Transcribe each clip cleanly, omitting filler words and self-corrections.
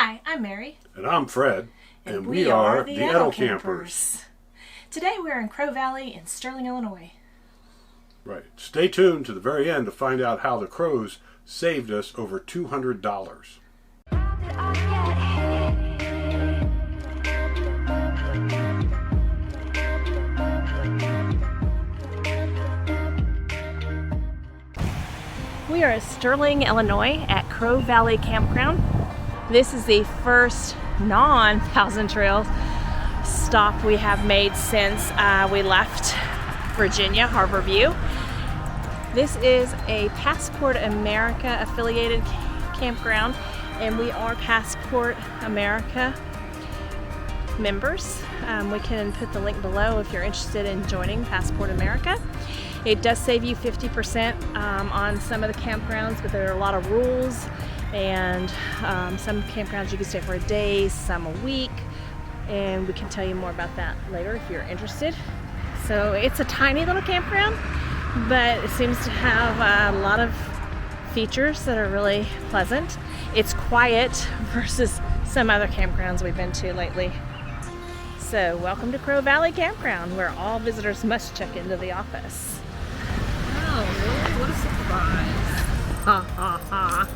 Hi, I'm Mary. And I'm Fred. And we are the EdelKampers. Today we're in Crow Valley in Sterling, Illinois. Right. Stay tuned to the very end to find out how the crows saved us over $200. We are at Sterling, Illinois at Crow Valley Campground. This is the first non-Thousand Trails stop we have made since we left Virginia, Harborview. This is a Passport America affiliated campground, and we are Passport America members. We can put the link below if you're interested in joining Passport America. It does save you 50% on some of the campgrounds, but there are a lot of rules, and some campgrounds you can stay for a day, some a week, and we can tell you more about that later if you're interested. So it's a tiny little campground, but it seems to have a lot of features that are really pleasant. It's quiet versus some other campgrounds we've been to lately. So welcome to Crow Valley Campground, where all visitors must check into the office. Oh, really? What a surprise. Ha ha ha.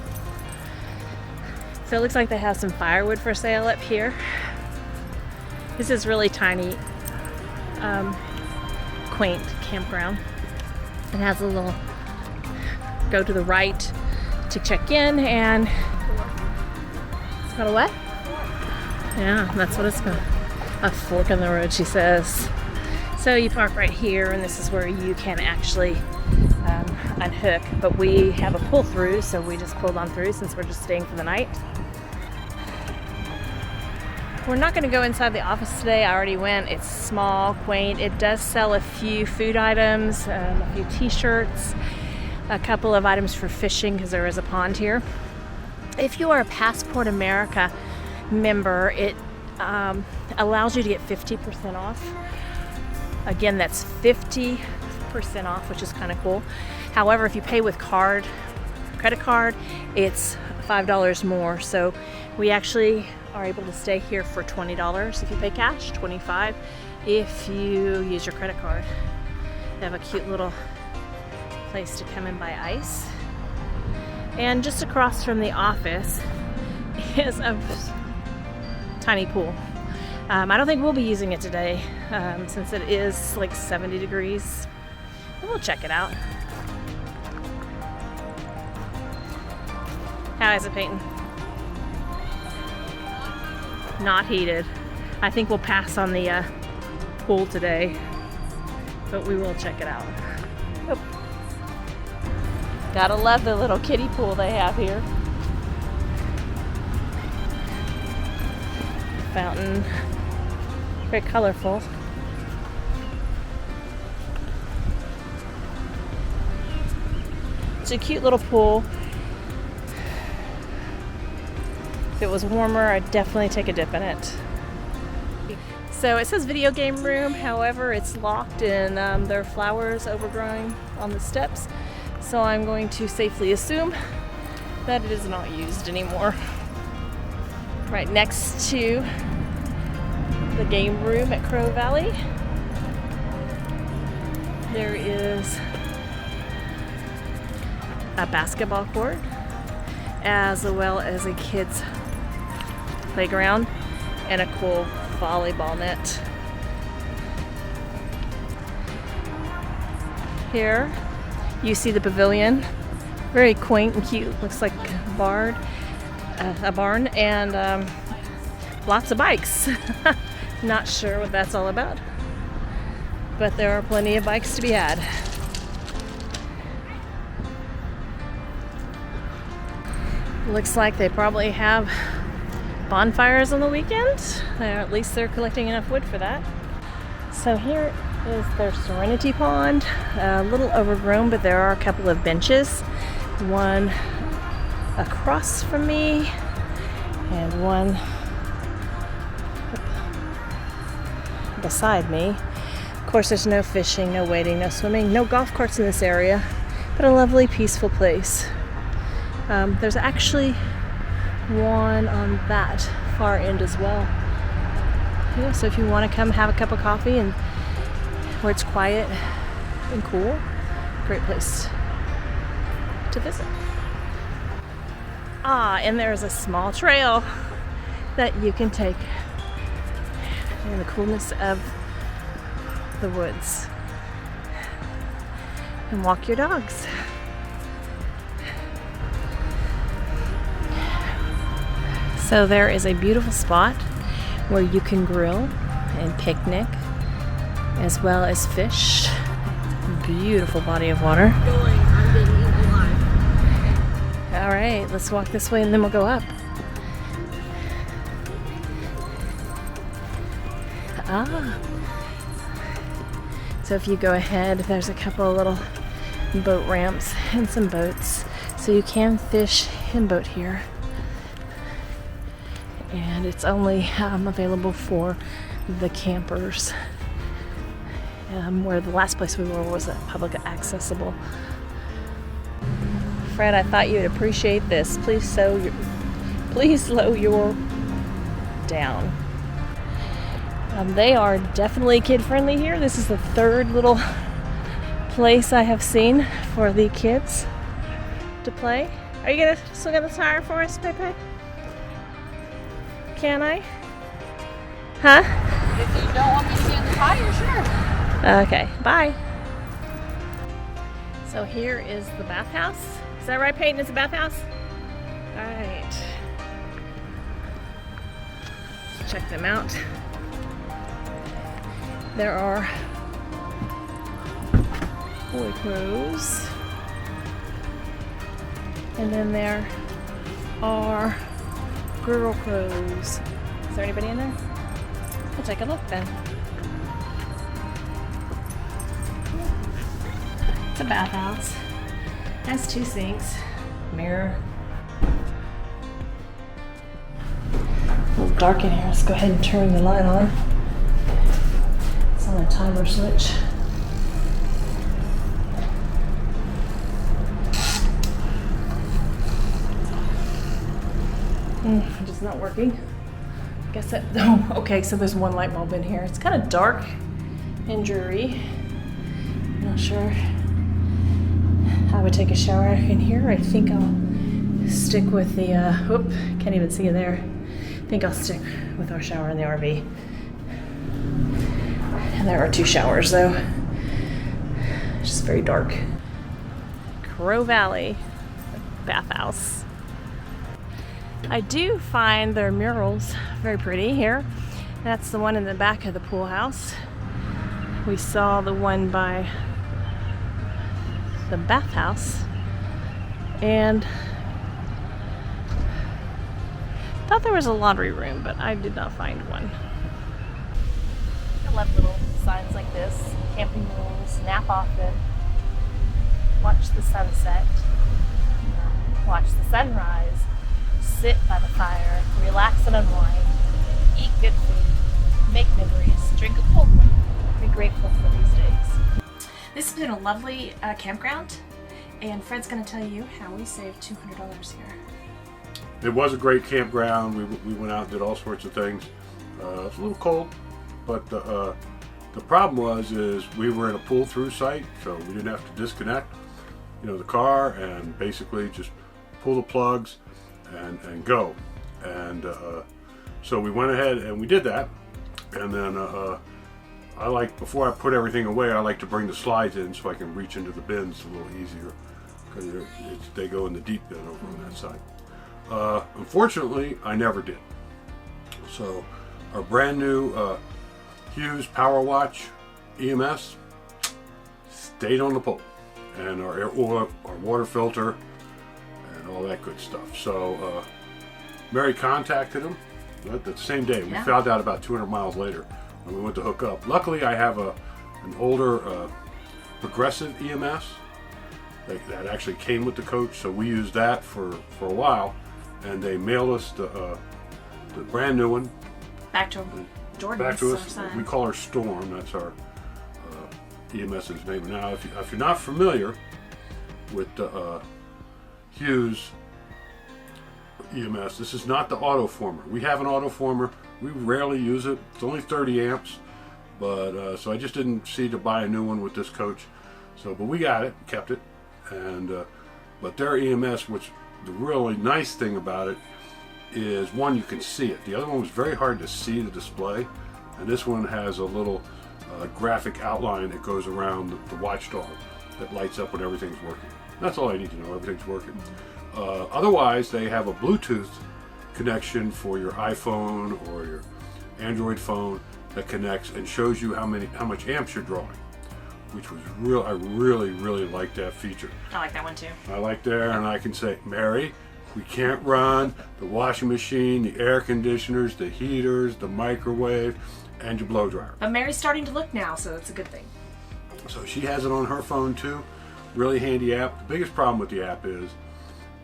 So it looks like they have some firewood for sale up here. This is really tiny, quaint campground. It has a little go to the right to check in, and it's got a what? Yeah, that's what it's got. A fork in the road, she says. So you park right here, and this is where you can actually unhook. But we have a pull through, so we just pulled on through since we're just staying for the night. We're not going to go inside the office today. I already went. It's small, quaint. It does sell a few food items, a few t-shirts, a couple of items for fishing because there is a pond here. If you are a Passport America member, it allows you to get 50% off. Again, that's 50% off, which is kind of cool. However, if you pay with credit card, it's $5 more. So we actually are able to stay here for $20 if you pay cash, $25 if you use your credit card. They have a cute little place to come and buy ice. And just across from the office is a tiny pool. I don't think we'll be using it today since it is like 70 degrees. But we'll check it out. How is it, Peyton? Not heated. I think we'll pass on the pool today, but we will check it out. Oh. Gotta love the little kiddie pool they have here. Fountain, very colorful. It's a cute little pool. If it was warmer, I'd definitely take a dip in it. So it says video game room, however, it's locked and there are flowers overgrowing on the steps. So I'm going to safely assume that it is not used anymore. Right next to the game room at Crow Valley, there is a basketball court as well as a kids playground and a cool volleyball net. Here you see the pavilion, very quaint and cute, looks like a barn, and lots of bikes. Not sure what that's all about, but there are plenty of bikes to be had. Looks like they probably have bonfires on the weekend, or at least they're collecting enough wood for that. So here is their Serenity Pond, a little overgrown, but there are a couple of benches, one across from me and one beside me. Of course, there's no fishing, no wading, no swimming, no golf carts in this area, but a lovely peaceful place. There's actually one on that far end as well. Yeah, so if you want to come have a cup of coffee and where it's quiet and cool, great place to visit. And there's a small trail that you can take in the coolness of the woods and walk your dogs. So there is a beautiful spot where you can grill and picnic as well as fish. Beautiful body of water. I'm being eaten alive. All right, let's walk this way and then we'll go up. So if you go ahead, there's a couple of little boat ramps and some boats. So you can fish and boat here. And it's only available for the campers. Where the last place we were was public accessible. Fred, I thought you'd appreciate this. Please slow your down. They are definitely kid friendly here. This is the third little place I have seen for the kids to play. Are you gonna swing on the tire for us, Pepe? Can I? Huh? If you don't want me to get in the tire, sure. Okay, bye. So here is the bathhouse. Is that right, Peyton? It's a bathhouse? All right. Let's check them out. There are boy crows. And then there are girl crows. Is there anybody in there? We'll take a look then. It's a bathhouse. Has 2 sinks, mirror. A little dark in here. Let's go ahead and turn the light on. It's on a timer switch. It's not working. I guess that, oh, okay, so there's one light bulb in here. It's kind of dark and dreary. I'm not sure I would take a shower in here. I think I'll stick with the, can't even see you there. I think I'll stick with our shower in the RV. And there are 2 showers though. It's just very dark. Crow Valley bathhouse. I do find their murals very pretty here. That's the one in the back of the pool house. We saw the one by the bathhouse and thought there was a laundry room, but I did not find one. I love little signs like this. Camping rules, nap often, watch the sunset, watch the sunrise, sit by the fire, relax and unwind, eat good food, make memories, drink a cold one, be grateful for these days. This has been a lovely campground, and Fred's going to tell you how we saved $200 here. It was a great campground. We went out and did all sorts of things. It was a little cold, but the problem is we were in a pull-through site, so we didn't have to disconnect, the car, and basically just pull the plugs and go. And so we went ahead and we did that. And then I like, before I put everything away, I like to bring the slides in so I can reach into the bins a little easier, because they go in the deep bin over on that side. Unfortunately, I never did. So our brand new Hughes Power Watch EMS stayed on the pole, and our air oil, our water filter, and all that good stuff. So Mary contacted him the same day. We found out about 200 miles later when we went to hook up. Luckily, I have an older progressive EMS that actually came with the coach, so we used that for a while, and they mailed us the brand new one Back to Jordan. back to us. We call her Storm. That's our EMS's name. Now, if you're not familiar with Hughes EMS. This is not the autoformer. We have an autoformer. We rarely use it. It's only 30 amps. But so I just didn't see to buy a new one with this coach. So, but we got it, kept it, and but their EMS, which the really nice thing about it is, one, you can see it. The other one was very hard to see the display, and this one has a little graphic outline that goes around the watchdog that lights up when everything's working. That's all I need to know. Everything's working. Otherwise, they have a Bluetooth connection for your iPhone or your Android phone that connects and shows you how much amps you're drawing, which was real. I really like that feature. I like that one too. I like there, and I can say, Mary, we can't run the washing machine, the air conditioners, the heaters, the microwave, and your blow dryer. But Mary's starting to look now, so it's a good thing. So she has it on her phone too. Really handy app. The biggest problem with the app is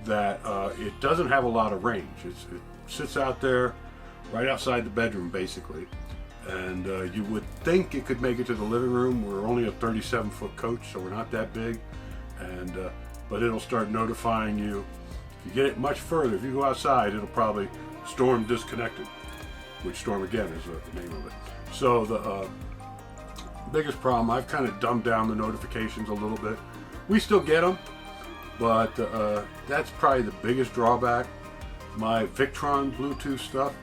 that it doesn't have a lot of range. It sits out there right outside the bedroom basically, and you would think it could make it to the living room. We're only a 37-foot coach, so we're not that big, and but it'll start notifying you. If you get it much further, if you go outside, it'll probably storm disconnected, which storm again is the name of it. So the biggest problem, I've kind of dumbed down the notifications a little bit. We still get them, but that's probably the biggest drawback. My Victron Bluetooth stuff,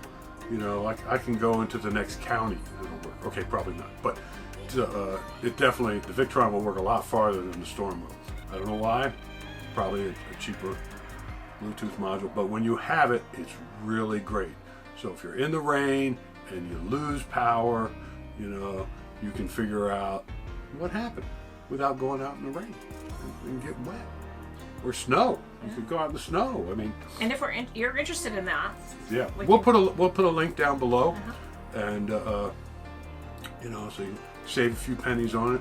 you know, I can go into the next county and it'll work. Okay, probably not, but it definitely, the Victron will work a lot farther than the Storm will. I don't know why. Probably a cheaper Bluetooth module, but when you have it, it's really great. So if you're in the rain and you lose power, you know, you can figure out what happened without going out in the rain and get wet. Or snow. You could go out in the snow. I mean, and if you're interested in that, yeah, we'll put a link down below, and you know, so you save a few pennies on it.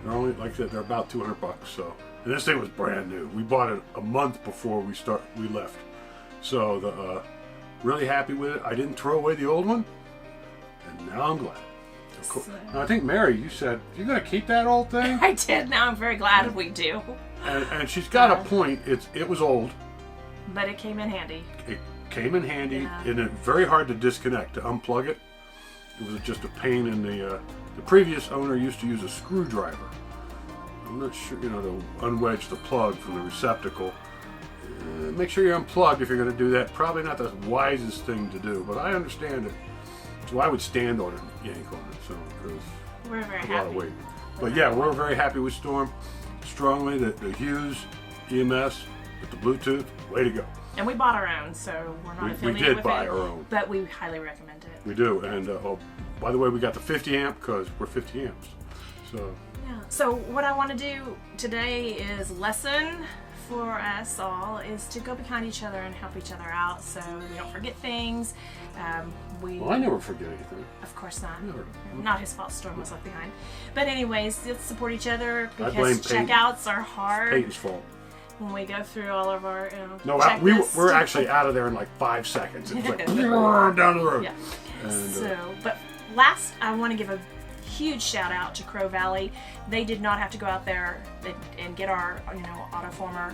They're only, like I said, they're about $200. So, and this thing was brand new. We bought it a month before we left. So the really happy with it. I didn't throw away the old one, and now I'm glad. Cool. Now, I think Mary, you said you're going to keep that old thing. I did. Now I'm very glad we do. And she's got a point. It was old, but it came in handy. It came in handy, and it's very hard to disconnect, to unplug it. It was just a pain in the previous owner used to use a screwdriver. I'm not sure, you know, to unwedge the plug from the receptacle. Make sure you're unplugged if you're going to do that. Probably not the wisest thing to do, but I understand it. So I would stand on it and yank on it, so because we're very happy. A lot of weight. But yeah, we're very happy with Storm. Strongly, the Hughes EMS with the Bluetooth, way to go. And we bought our own, so we're not affiliated with it. We did buy our own, but we highly recommend it. We do, and oh, by the way, we got the 50 amp because we're 50 amps. So yeah. So what I want to do today is lesson for us all is to go behind each other and help each other out, so we don't forget things. Well, I never forget anything. Of course not. Never. Not his fault. Storm was left behind. But anyways, let's support each other because Peyton. checkouts are hard. Peyton's fault. When we go through all of our we're actually out of there in like 5 seconds. It's like down the road. Yeah. And, but last, I want to give a huge shout out to Crow Valley. They did not have to go out there and get our autoformer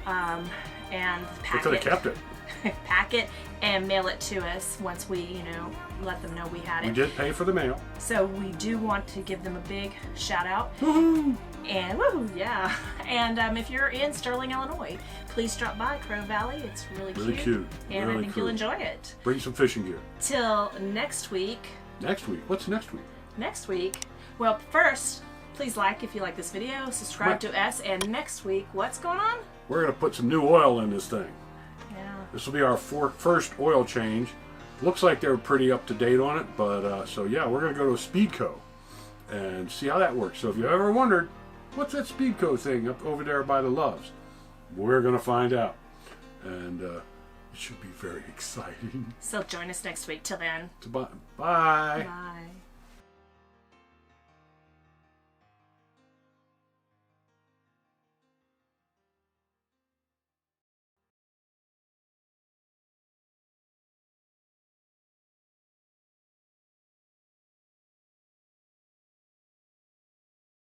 and pack they could have kept it. Pack it and mail it to us once we let them know we had it. We did pay for the mail. So we do want to give them a big shout out. Woo-hoo. And woo, yeah. And if you're in Sterling, Illinois, please drop by Crow Valley. It's really cute. And really I think you'll enjoy it. Bring some fishing gear. Till next week. Next week? What's next week? Next week. Well, first, please like if you like this video, subscribe to us, and next week, what's going on? We're going to put some new oil in this thing. Yeah. This will be our first oil change. Looks like they're pretty up to date on it, but so yeah, we're going to go to a Speedco and see how that works. So if you ever wondered, what's that Speedco thing up over there by the Loves? We're going to find out. And it should be very exciting. So join us next week. Till then. Bye. Bye.